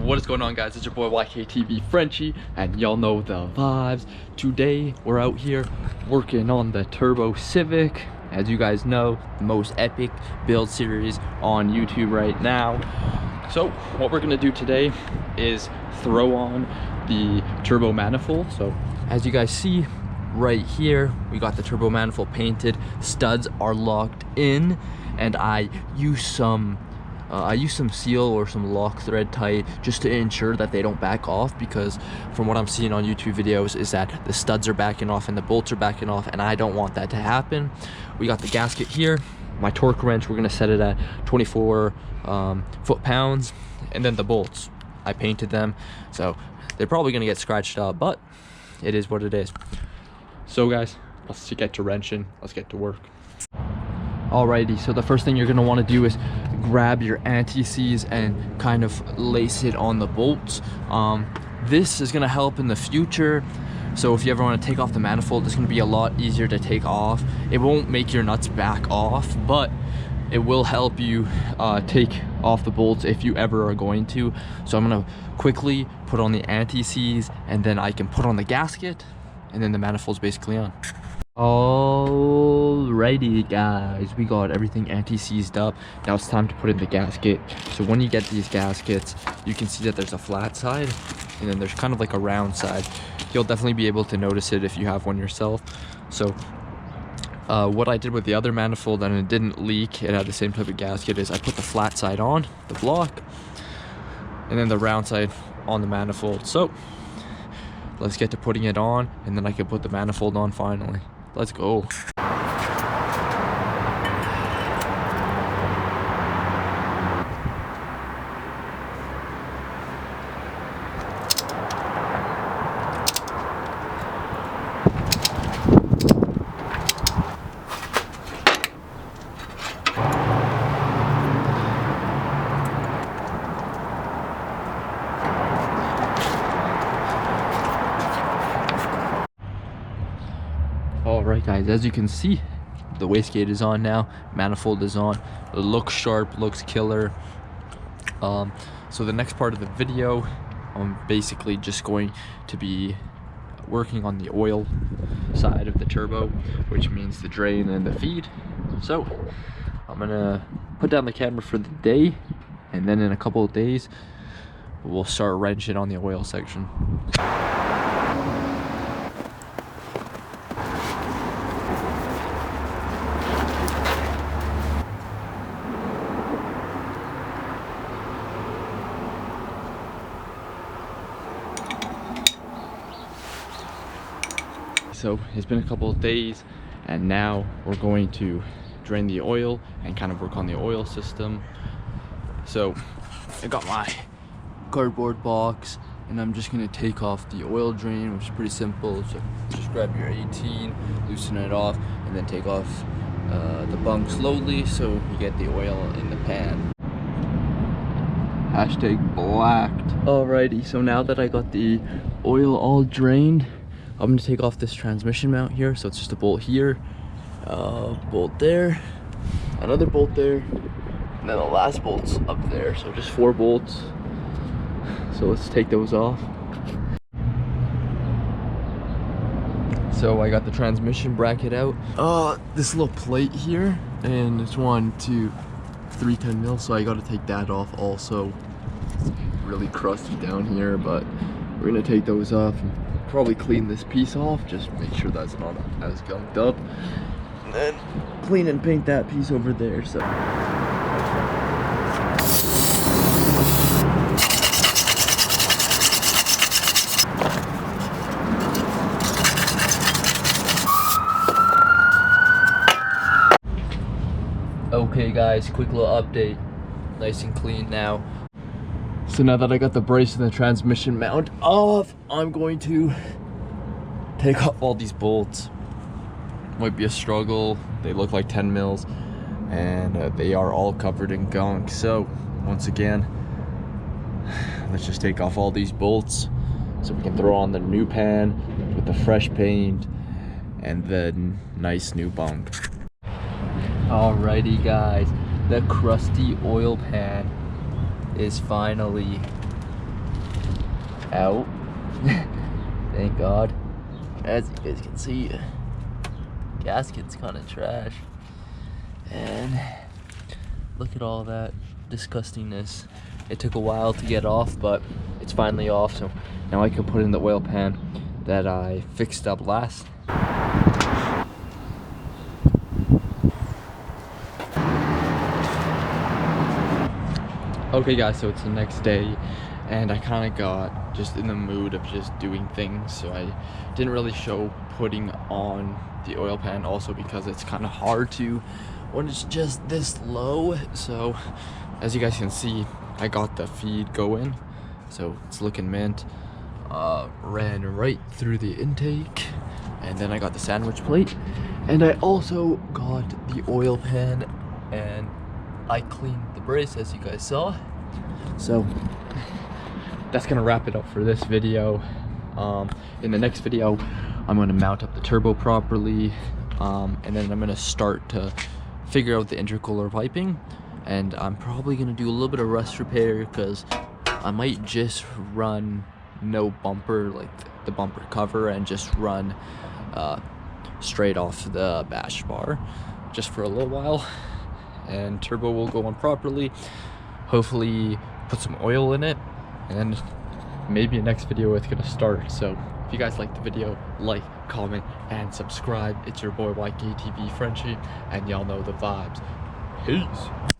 What is going on, guys? It's your boy YKTV Frenchie, and y'all know the vibes. Today we're out here working on the Turbo Civic. As you guys know, the most epic build series on YouTube right now. So what we're gonna do today is throw on the turbo manifold. So as you guys see right here, we got the turbo manifold painted, studs are locked in, and I use some seal or some lock thread tight just to ensure that they don't back off, because from what I'm seeing on YouTube videos is that the studs are backing off and the bolts are backing off, and I don't want that to happen. We got the gasket here, my torque wrench, we're gonna set it at 24 foot-pounds, and then the bolts, I painted them, so they're probably gonna get scratched up, but it is what it is. So guys, let's get to wrenching, let's get to work. Alrighty, so the first thing you're gonna want to do is grab your anti-seize and kind of lace it on the bolts. This is gonna help in the future. So if you ever want to take off the manifold, it's gonna be a lot easier to take off. It won't make your nuts back off, but it will help you take off the bolts if you ever are going to. So I'm gonna quickly put on the anti-seize, and then I can put on the gasket, and then the manifold's basically on. Alrighty guys, we got everything anti-seized up. Now it's time to put in the gasket. So when you get these gaskets, you can see that there's a flat side and then there's kind of like a round side. You'll definitely be able to notice it if you have one yourself. So what I did with the other manifold, and it didn't leak, it had the same type of gasket, is I put the flat side on the block and then the round side on the manifold. So let's get to putting it on, and then I can put the manifold on finally. Let's go. Alright guys, as you can see, the wastegate is on now, manifold is on, it looks sharp, looks killer. So the next part of the video, I'm basically just going to be working on the oil side of the turbo, which means the drain and the feed. So I'm gonna put down the camera for the day, and then in a couple of days we'll start wrenching on the oil section. So it's been a couple of days, and now we're going to drain the oil and kind of work on the oil system. So I got my cardboard box, and I'm just gonna take off the oil drain, which is pretty simple. So just grab your 18, loosen it off, and then take off the bung slowly so you get the oil in the pan. Hashtag blacked. Alrighty, so now that I got the oil all drained, I'm gonna take off this transmission mount here. So it's just a bolt here, bolt there, another bolt there, and then the last bolt's up there. So just 4 bolts. So let's take those off. So I got the transmission bracket out. This little plate here, and it's 1, 2, 3 10 mil. So I got to take that off also. It's really crusty down here, but we're gonna take those off. Probably clean this piece off, just make sure that's not as gunked up, and then clean and paint that piece over there. So okay guys, quick little update, nice and clean now. So now that I got the brace and the transmission mount off, I'm going to take off all these bolts. Might be a struggle. They look like 10 mils, and they are all covered in gunk. So once again, let's just take off all these bolts so we can throw on the new pan with the fresh paint and then nice new bunk. Alrighty guys, the crusty oil pan is finally out. Thank God. As you guys can see, gasket's kind of trash. And look at all that disgustingness. It took a while to get off, but it's finally off, so now I can put in the oil pan that I fixed up last. Okay guys, so it's the next day and I kind of got just in the mood of just doing things, so I didn't really show putting on the oil pan, also because it's kind of hard to when it's just this low. So as you guys can see, I got the feed going, so it's looking mint. Ran right through the intake, and then I got the sandwich plate, and I also got the oil pan, and I cleaned the brace as you guys saw. So that's gonna wrap it up for this video. In the next video, I'm gonna mount up the turbo properly, and then I'm gonna start to figure out the intercooler piping, and I'm probably gonna do a little bit of rust repair because I might just run no bumper, like the bumper cover, and just run straight off the bash bar just for a little while, and turbo will go on properly. Hopefully put some oil in it, and maybe a next video it's gonna start. So if you guys like the video, like, comment, and subscribe. It's your boy WasteGate TV Frenchie, and y'all know the vibes. Peace.